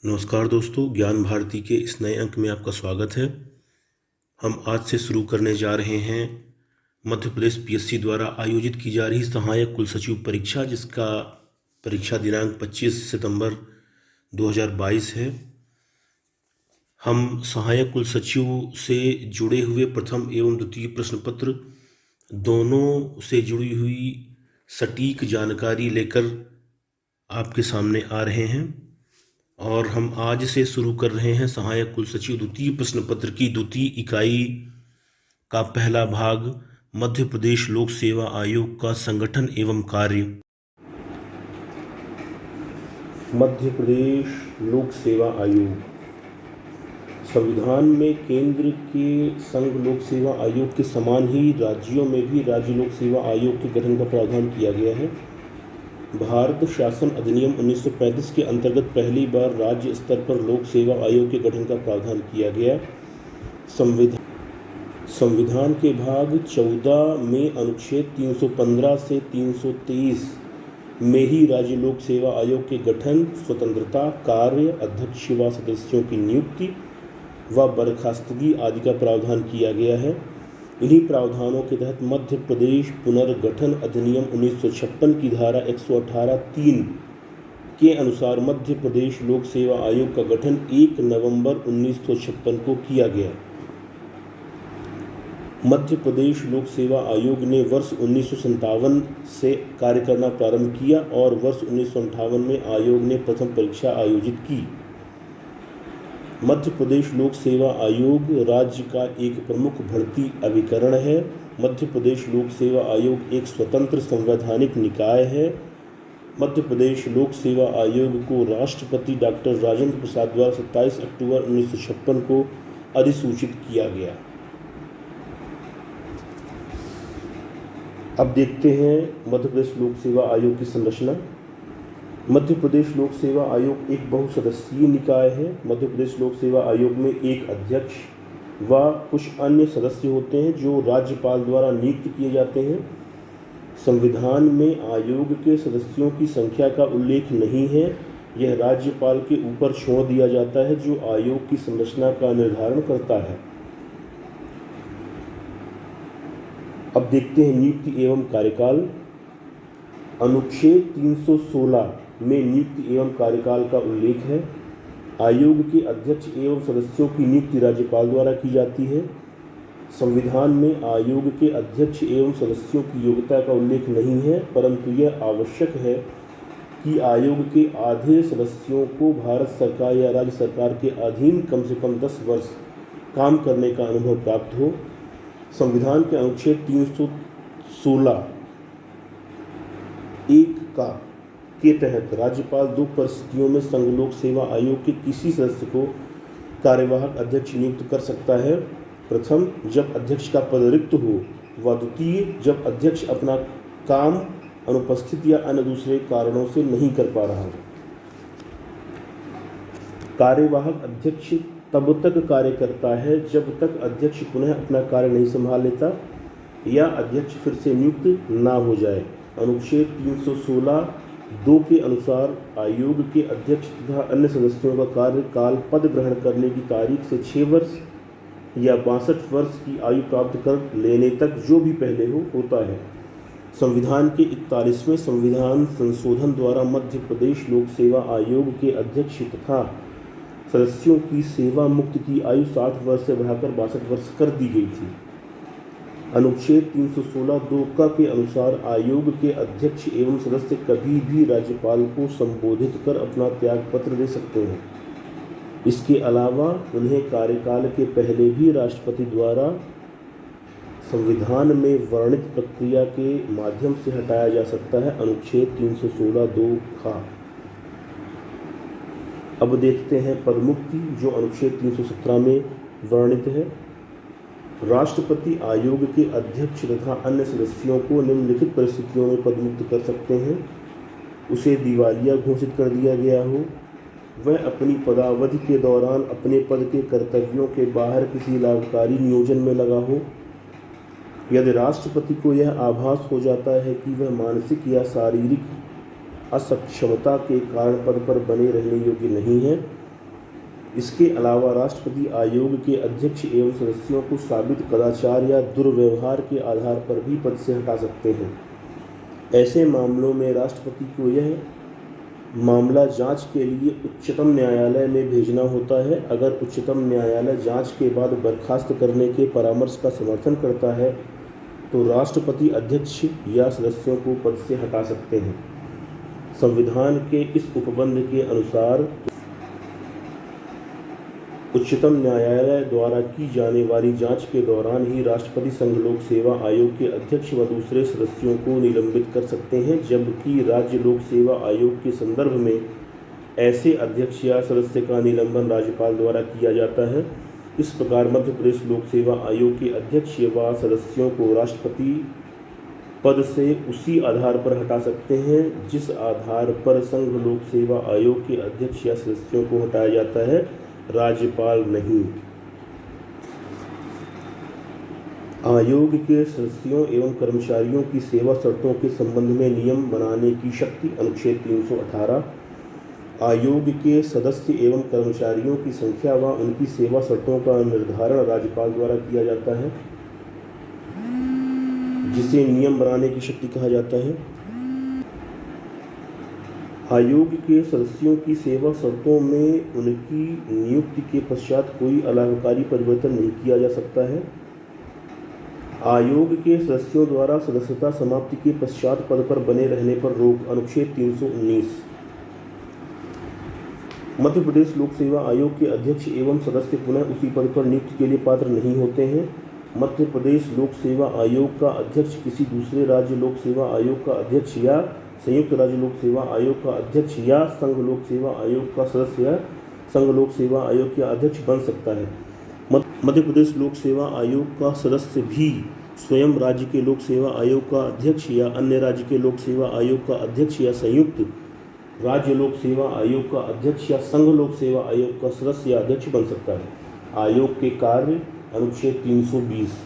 नमस्कार दोस्तों, ज्ञान भारती के इस नए अंक में आपका स्वागत है। हम आज से शुरू करने जा रहे हैं मध्य प्रदेश पीएससी द्वारा आयोजित की जा रही सहायक कुल सचिव परीक्षा, जिसका परीक्षा दिनांक 25 सितंबर 2022 है। हम सहायक कुल सचिव से जुड़े हुए प्रथम एवं द्वितीय प्रश्न पत्र दोनों से जुड़ी हुई सटीक जानकारी लेकर आपके सामने आ रहे हैं और हम आज से शुरू कर रहे हैं सहायक कुल सचिव द्वितीय प्रश्न पत्र की द्वितीय इकाई का पहला भाग, मध्य प्रदेश लोक सेवा आयोग का संगठन एवं कार्य। मध्य प्रदेश लोक सेवा आयोग संविधान में केंद्र के संघ लोक सेवा आयोग के समान ही राज्यों में भी राज्य लोक सेवा आयोग के गठन का प्रावधान किया गया है। भारत शासन अधिनियम 1935 के अंतर्गत पहली बार राज्य स्तर पर लोक सेवा आयोग के गठन का प्रावधान किया गया। संविधान के भाग 14 में अनुच्छेद 315 से 323 में ही राज्य लोक सेवा आयोग के गठन, स्वतंत्रता, कार्य, अध्यक्ष व सदस्यों की नियुक्ति व बर्खास्तगी आदि का प्रावधान किया गया है। इन्हीं प्रावधानों के तहत मध्य प्रदेश पुनर्गठन अधिनियम 1956 की धारा 118(3) के अनुसार मध्य प्रदेश लोक सेवा आयोग का गठन 1 नवंबर 1956 को किया गया। मध्य प्रदेश लोक सेवा आयोग ने वर्ष 1957 से कार्य करना प्रारंभ किया और वर्ष 1958 में आयोग ने प्रथम परीक्षा आयोजित की। मध्य प्रदेश लोक सेवा आयोग राज्य का एक प्रमुख भर्ती अभिकरण है। मध्य प्रदेश लोक सेवा आयोग एक स्वतंत्र संवैधानिक निकाय है। मध्य प्रदेश लोक सेवा आयोग को राष्ट्रपति डॉक्टर राजेंद्र प्रसाद द्वारा 27 अक्टूबर 1956 को अधिसूचित किया गया। अब देखते हैं मध्य प्रदेश लोक सेवा आयोग की संरचना। मध्य प्रदेश लोक सेवा आयोग एक बहुसदस्यीय निकाय है। मध्य प्रदेश लोक सेवा आयोग में एक अध्यक्ष व कुछ अन्य सदस्य होते हैं जो राज्यपाल द्वारा नियुक्त किए जाते हैं। संविधान में आयोग के सदस्यों की संख्या का उल्लेख नहीं है। यह राज्यपाल के ऊपर छोड़ दिया जाता है जो आयोग की संरचना का निर्धारण करता है। अब देखते हैं नियुक्ति एवं कार्यकाल। अनुच्छेद 316 में नियुक्ति एवं कार्यकाल का उल्लेख है। आयोग के अध्यक्ष एवं सदस्यों की नियुक्ति राज्यपाल द्वारा की जाती है। संविधान में आयोग के अध्यक्ष एवं सदस्यों की योग्यता का उल्लेख नहीं है, परंतु यह आवश्यक है कि आयोग के आधे सदस्यों को भारत सरकार या राज्य सरकार के अधीन कम से कम 10 वर्ष काम करने का अनुभव प्राप्त हो। संविधान के अनुच्छेद 316 1 के तहत राज्यपाल 2 परिस्थितियों में संघ लोक सेवा आयोग के किसी सदस्य को कार्यवाहक अध्यक्ष नियुक्त कर सकता है। प्रथम, जब अध्यक्ष का पद रिक्त हो, व द्वितीय, जब अध्यक्ष अपना काम अनुपस्थित या अन्य दूसरे कारणों से नहीं कर पा रहा हो। कार्यवाहक अध्यक्ष तब तक कार्य करता है जब तक अध्यक्ष पुनः अपना कार्य नहीं संभाल लेता या अध्यक्ष फिर से नियुक्त ना हो जाए। अनुच्छेद 316(2) के अनुसार आयोग के अध्यक्ष तथा अन्य सदस्यों का कार्यकाल पद ग्रहण करने की तारीख से 6 वर्ष या 62 वर्ष की आयु प्राप्त कर लेने तक जो भी पहले होता है। संविधान के 41वें संविधान संशोधन द्वारा मध्य प्रदेश लोक सेवा आयोग के अध्यक्ष तथा सदस्यों की सेवा मुक्त की आयु 60 वर्ष से बढ़ाकर 62 वर्ष कर दी गई थी। अनुच्छेद 316(2) के अनुसार आयोग के अध्यक्ष एवं सदस्य कभी भी राज्यपाल को संबोधित कर अपना त्यागपत्र दे सकते हैं। इसके अलावा उन्हें कार्यकाल के पहले भी राष्ट्रपति द्वारा संविधान में वर्णित प्रक्रिया के माध्यम से हटाया जा सकता है। अनुच्छेद 316(2) का। अब देखते हैं पदमुक्ति, जो अनुच्छेद 317 में वर्णित है। राष्ट्रपति आयोग के अध्यक्ष तथा अन्य सदस्यों को निम्नलिखित परिस्थितियों में पदमुक्त कर सकते हैं। उसे दिवालिया घोषित कर दिया गया हो, वह अपनी पदावधि के दौरान अपने पद के कर्तव्यों के बाहर किसी लाभकारी नियोजन में लगा हो, यदि राष्ट्रपति को यह आभास हो जाता है कि वह मानसिक या शारीरिक असक्षमता के कारण पद पर बने रहने योग्य नहीं है, इसके अलावा राष्ट्रपति आयोग के अध्यक्ष एवं सदस्यों को साबित कदाचार या दुर्व्यवहार के आधार पर भी पद से हटा सकते हैं। ऐसे मामलों में राष्ट्रपति को यह मामला जांच के लिए उच्चतम न्यायालय में भेजना होता है। अगर उच्चतम न्यायालय जांच के बाद बर्खास्त करने के परामर्श का समर्थन करता है तो राष्ट्रपति अध्यक्ष या सदस्यों को पद से हटा सकते हैं। संविधान के इस उपबंध के अनुसार उच्चतम न्यायालय द्वारा की जाने वाली जांच के दौरान ही राष्ट्रपति संघ लोक सेवा आयोग के अध्यक्ष व दूसरे सदस्यों को निलंबित कर सकते हैं, जबकि राज्य लोक सेवा आयोग के संदर्भ में ऐसे अध्यक्ष या सदस्य का निलंबन राज्यपाल द्वारा किया जाता है। इस प्रकार मध्य प्रदेश लोक सेवा आयोग के अध्यक्ष व सदस्यों को राष्ट्रपति पद से उसी आधार पर हटा सकते हैं जिस आधार पर संघ लोक सेवा आयोग के अध्यक्ष या सदस्यों को हटाया जाता है, राज्यपाल नहीं। आयोग के सदस्यों एवं कर्मचारियों की सेवा शर्तों के संबंध में नियम बनाने की शक्ति अनुच्छेद 318। आयोग के सदस्य एवं कर्मचारियों की संख्या व उनकी सेवा शर्तों का निर्धारण राज्यपाल द्वारा किया जाता है, जिसे नियम बनाने की शक्ति कहा जाता है। आयोग के सदस्यों की सेवा शर्तों में उनकी नियुक्ति के पश्चात कोई अलाभकारी परिवर्तन नहीं किया जा सकता है। आयोग के सदस्यों द्वारा सदस्यता समाप्ति के पश्चात पद पर बने रहने पर रोक अनुच्छेद 319। मध्य प्रदेश लोक सेवा आयोग के अध्यक्ष एवं सदस्य पुनः उसी पद पर नियुक्ति के लिए पात्र नहीं होते हैं। मध्य प्रदेश लोक सेवा आयोग का अध्यक्ष किसी दूसरे राज्य लोक सेवा आयोग का अध्यक्ष या संयुक्त राज्य लोक सेवा आयोग का अध्यक्ष या संघ लोक सेवा आयोग का सदस्य या संघ लोक सेवा आयोग के अध्यक्ष बन सकता है। मध्य प्रदेश लोक सेवा आयोग का सदस्य भी स्वयं राज्य के लोक सेवा आयोग का अध्यक्ष या अन्य राज्य के लोक सेवा आयोग का अध्यक्ष या संयुक्त राज्य लोक सेवा आयोग का अध्यक्ष या संघ लोक सेवा आयोग का सदस्य या अध्यक्ष बन सकता है। आयोग के कार्य अनुच्छेद 320।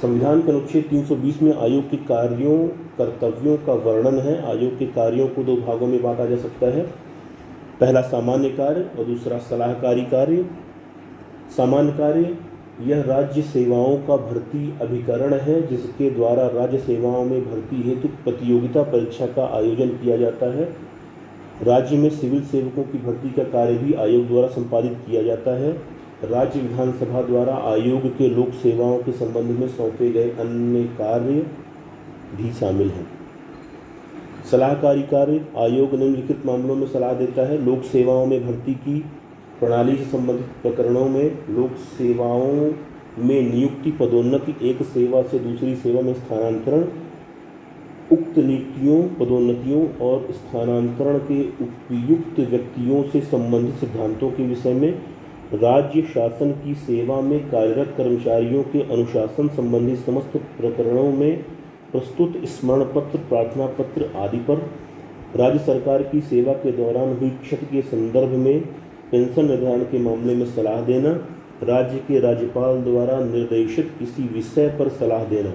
संविधान के अनुच्छेद 320 में आयोग के कार्यों कर्तव्यों का वर्णन है। आयोग के कार्यों को दो भागों में बांटा जा सकता है, पहला सामान्य कार्य और दूसरा सलाहकारी कार्य। सामान्य कार्य यह राज्य सेवाओं का भर्ती अभिकरण है, जिसके द्वारा राज्य सेवाओं में भर्ती हेतु प्रतियोगिता परीक्षा का आयोजन किया जाता है। राज्य में सिविल सेवकों की भर्ती का कार्य भी आयोग द्वारा संपादित किया जाता है। राज्य विधानसभा द्वारा आयोग के लोक सेवाओं के संबंध में सौंपे गए अन्य कार्य भी शामिल हैं। सलाहकारी कार्य आयोग निम्नलिखित मामलों में सलाह देता है। लोक सेवाओं में भर्ती की प्रणाली से संबंधित प्रकरणों में, लोक सेवाओं में नियुक्ति, पदोन्नति, एक सेवा से दूसरी सेवा में स्थानांतरण, उक्त नियुक्तियों, पदोन्नतियों और स्थानांतरण के उपयुक्त व्यक्तियों से संबंधित सिद्धांतों के विषय में, राज्य शासन की सेवा में कार्यरत कर्मचारियों के अनुशासन संबंधी समस्त प्रकरणों में प्रस्तुत स्मरण पत्र, प्रार्थना पत्र आदि पर, राज्य सरकार की सेवा के दौरान हुई क्षति के संदर्भ में पेंशन निर्धारण के मामले में सलाह देना, राज्य के राज्यपाल द्वारा निर्देशित किसी विषय पर सलाह देना।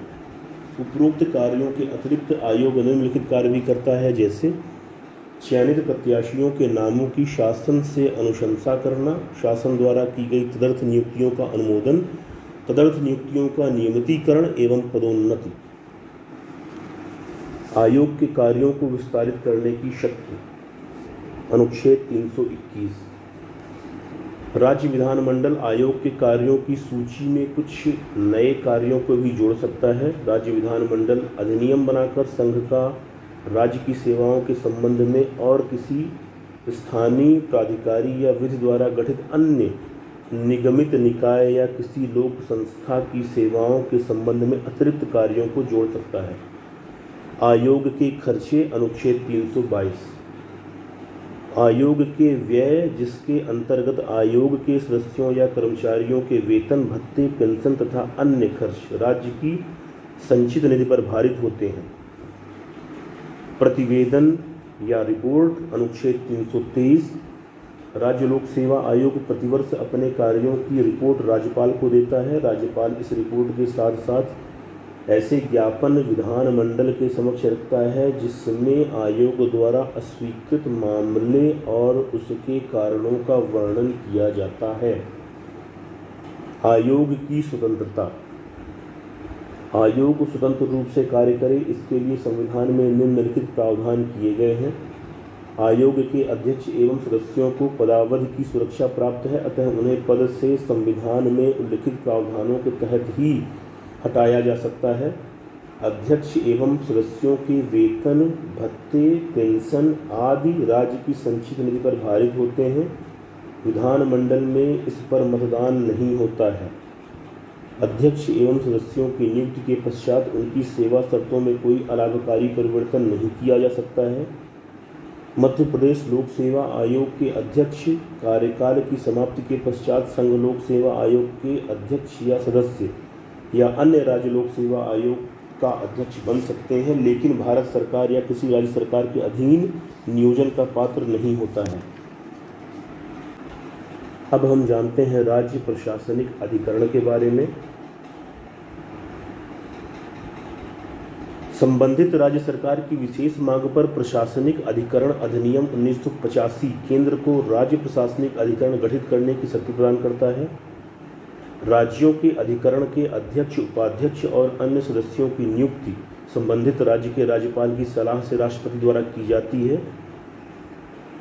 उपरोक्त कार्यों के अतिरिक्त आयोग निम्नलिखित कार्य भी करता है, जैसे चयनित प्रत्याशियों के नामों की शासन से अनुशंसा करना, शासन द्वारा की गई तदर्थ नियुक्तियों का अनुमोदन, तदर्थ नियुक्तियों का नियमितीकरण एवं पदोन्नति। आयोग के कार्यों को विस्तारित करने की शक्ति अनुच्छेद 321। राज्य विधानमंडल आयोग के कार्यों की सूची में कुछ नए कार्यों को भी जोड़ सकता है। राज्य विधानमंडल अधिनियम बनाकर संघ का राज्य की सेवाओं के संबंध में और किसी स्थानीय प्राधिकारी या विधि द्वारा गठित अन्य निगमित निकाय या किसी लोक संस्था की सेवाओं के संबंध में अतिरिक्त कार्यों को जोड़ सकता है। आयोग के खर्चे अनुच्छेद 322। आयोग के व्यय जिसके अंतर्गत आयोग के सदस्यों या कर्मचारियों के वेतन, भत्ते, पेंशन तथा अन्य खर्च राज्य की संचित निधि पर भारित होते हैं। प्रतिवेदन या रिपोर्ट अनुच्छेद 323। राज्य लोक सेवा आयोग प्रतिवर्ष अपने कार्यों की रिपोर्ट राज्यपाल को देता है। राज्यपाल इस रिपोर्ट के साथ साथ ऐसे ज्ञापन विधानमंडल के समक्ष रखता है जिसमें आयोग द्वारा अस्वीकृत मामले और उसके कारणों का वर्णन किया जाता है। आयोग की स्वतंत्रता। आयोग स्वतंत्र रूप से कार्य करे, इसके लिए संविधान में निम्नलिखित प्रावधान किए गए हैं। आयोग के अध्यक्ष एवं सदस्यों को पदावधि की सुरक्षा प्राप्त है, अतः उन्हें पद से संविधान में उल्लिखित प्रावधानों के तहत ही हटाया जा सकता है। अध्यक्ष एवं सदस्यों के वेतन, भत्ते, पेंशन आदि राज्य की संचित निधि पर भारित होते हैं। विधानमंडल में इस पर मतदान नहीं होता है। अध्यक्ष एवं सदस्यों की नियुक्ति के पश्चात उनकी सेवा शर्तों में कोई अलाभकारी परिवर्तन नहीं किया जा सकता है। मध्य प्रदेश लोक सेवा आयोग के अध्यक्ष कार्यकाल की समाप्ति के पश्चात संघ लोक सेवा आयोग के अध्यक्ष या सदस्य या अन्य राज्य लोक सेवा आयोग का अध्यक्ष बन सकते हैं, लेकिन भारत सरकार या किसी राज्य सरकार के अधीन नियोजन का पात्र नहीं होता है। अब हम जानते हैं राज्य प्रशासनिक अधिकरण के बारे में। संबंधित राज्य सरकार की विशेष मांग पर प्रशासनिक अधिकरण अधिनियम 1985 केंद्र को राज्य प्रशासनिक अधिकरण गठित करने की शक्ति प्रदान करता है। राज्यों के अधिकरण के अध्यक्ष, उपाध्यक्ष और अन्य सदस्यों की नियुक्ति संबंधित राज्य के राज्यपाल की सलाह से राष्ट्रपति द्वारा की जाती है।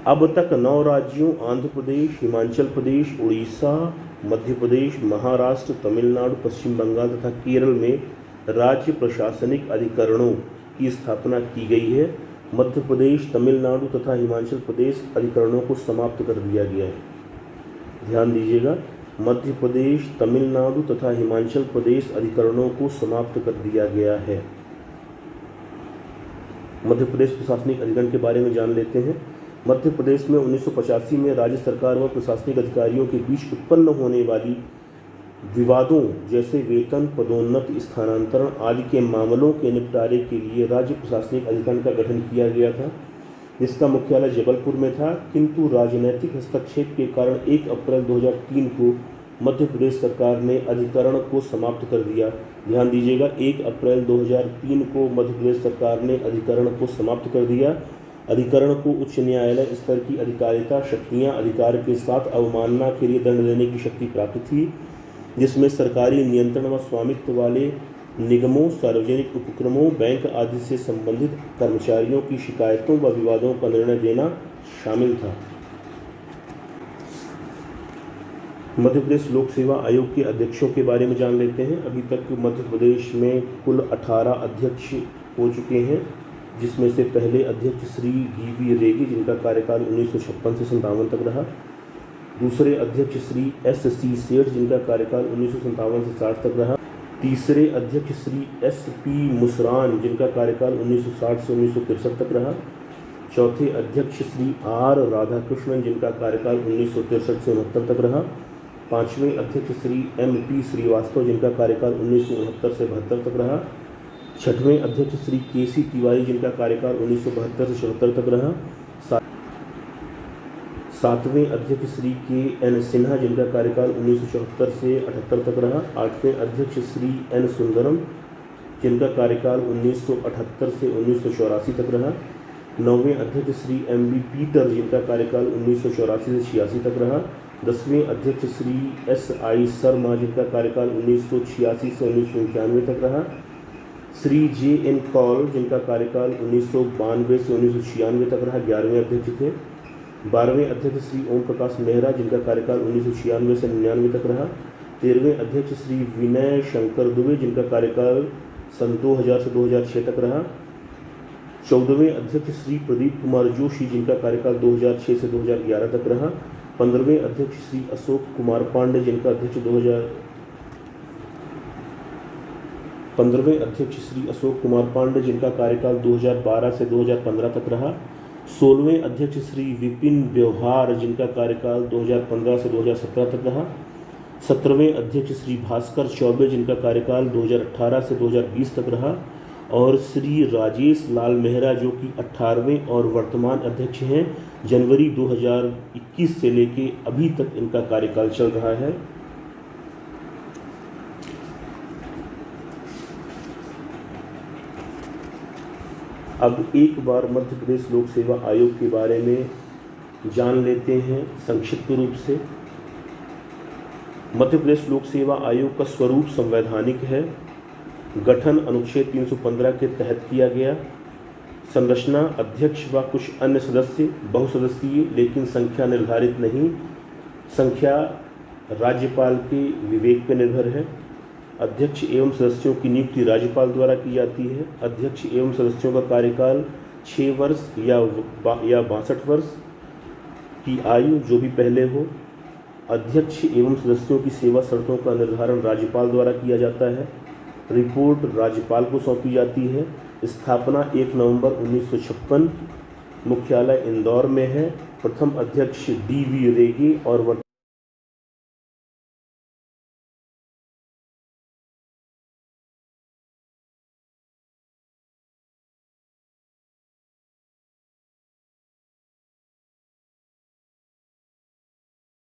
अब तक 9 राज्यों आंध्र प्रदेश, हिमाचल प्रदेश, उड़ीसा, मध्य प्रदेश, महाराष्ट्र, तमिलनाडु, पश्चिम बंगाल तथा केरल में राज्य प्रशासनिक अधिकरणों की स्थापना की गई है। मध्य प्रदेश, तमिलनाडु तथा हिमाचल प्रदेश अधिकरणों को समाप्त कर दिया गया है। ध्यान दीजिएगा, मध्य प्रदेश, तमिलनाडु तथा हिमाचल प्रदेश अधिकरणों को समाप्त कर दिया गया है। मध्य प्रदेश प्रशासनिक अधिकरण के बारे में जान लेते हैं। मध्य प्रदेश में 1985 में राज्य सरकार व प्रशासनिक अधिकारियों के बीच उत्पन्न होने वाली विवादों जैसे वेतन, पदोन्नति, स्थानांतरण आदि के मामलों के निपटारे के लिए राज्य प्रशासनिक अधिकरण का गठन किया गया था, जिसका मुख्यालय जबलपुर में था। किंतु राजनीतिक हस्तक्षेप के कारण 1 अप्रैल 2003 को मध्य प्रदेश सरकार ने अधिकरण को समाप्त कर दिया। ध्यान दीजिएगा, 1 अप्रैल 2003 को मध्य प्रदेश सरकार ने अधिकरण को समाप्त कर दिया। अधिकरण को उच्च न्यायालय स्तर की अधिकारिता, शक्तियां, अधिकार के साथ अवमानना के लिए दंड देने की शक्ति प्राप्त थी, जिसमें सरकारी नियंत्रण व स्वामित्व वाले निगमों, सार्वजनिक उपक्रमों, बैंक आदि से संबंधित कर्मचारियों की शिकायतों व विवादों का निर्णय देना शामिल था। मध्य प्रदेश लोक सेवा आयोग के अध्यक्षों के बारे में जान लेते हैं। अभी तक मध्य प्रदेश में कुल 18 अध्यक्ष हो चुके हैं, जिसमें से पहले अध्यक्ष श्री DV रेगी, जिनका कार्यकाल 1956 से 57 तक रहा। दूसरे अध्यक्ष श्री SC सेठ, जिनका कार्यकाल 1957 से 60 तक रहा। तीसरे अध्यक्ष श्री SP मुसरान, जिनका कार्यकाल 1960 से 1963 तक रहा। चौथे अध्यक्ष श्री R राधाकृष्णन, जिनका कार्यकाल 1963 से 69 तक रहा। पांचवें अध्यक्ष श्री MP श्रीवास्तव, जिनका कार्यकाल 1969 से 72 तक रहा। छठवें अध्यक्ष श्री KC तिवारी, जिनका कार्यकाल 1972 से 74 तक रहा। सातवें अध्यक्ष श्री KN सिन्हा, जिनका कार्यकाल 1974 से 78 तक रहा। आठवें अध्यक्ष श्री N सुंदरम, जिनका कार्यकाल 1978 से 1984 तक रहा। नौवें अध्यक्ष श्री MB पीटर, जिनका कार्यकाल 1984 से 86 तक रहा। 10वें अध्यक्ष श्री SI शर्मा, जिनका कार्यकाल 1986 से 1991 तक रहा। श्री JN कौल, जिनका कार्यकाल 1992 से 1996 तक रहा, 11वें अध्यक्ष थे। 12वें अध्यक्ष श्री ओम प्रकाश मेहरा, जिनका कार्यकाल 1996 से 99 तक रहा। 13वें अध्यक्ष श्री विनय शंकर दुबे, जिनका कार्यकाल सन 2000 से 2006 तक रहा। 14वें अध्यक्ष श्री प्रदीप कुमार जोशी, जिनका कार्यकाल 2006 से 2011 तक रहा। 15वें अध्यक्ष श्री अशोक कुमार पांडे, जिनका अध्यक्ष 15वें अध्यक्ष श्री अशोक कुमार पांडे, जिनका कार्यकाल 2012 से 2015 तक रहा। 16वें अध्यक्ष श्री विपिन व्यवहार, जिनका कार्यकाल 2015 से 2017 तक रहा। 17वें अध्यक्ष श्री भास्कर चौबे, जिनका कार्यकाल 2018 से 2020 तक रहा। और श्री राजेश लाल मेहरा, जो कि 18वें और वर्तमान अध्यक्ष हैं, जनवरी 2021 से लेके अभी तक इनका कार्यकाल चल रहा है। अब एक बार मध्य प्रदेश लोक सेवा आयोग के बारे में जान लेते हैं संक्षिप्त रूप से। मध्य प्रदेश लोक सेवा आयोग का स्वरूप संवैधानिक है। गठन अनुच्छेद 315 के तहत किया गया। संरचना अध्यक्ष व कुछ अन्य सदस्य, बहुसदस्यीय लेकिन संख्या निर्धारित नहीं। संख्या राज्यपाल के विवेक पर निर्भर है। अध्यक्ष एवं सदस्यों की नियुक्ति राज्यपाल द्वारा की जाती है। अध्यक्ष एवं सदस्यों का कार्यकाल 6 वर्ष या 62 वर्ष की आयु जो भी पहले हो। अध्यक्ष एवं सदस्यों की सेवा शर्तों का निर्धारण राज्यपाल द्वारा किया जाता है। रिपोर्ट राज्यपाल को सौंपी जाती है। स्थापना 1 नवंबर 1956। मुख्यालय इंदौर में है। प्रथम अध्यक्ष DV रेगे और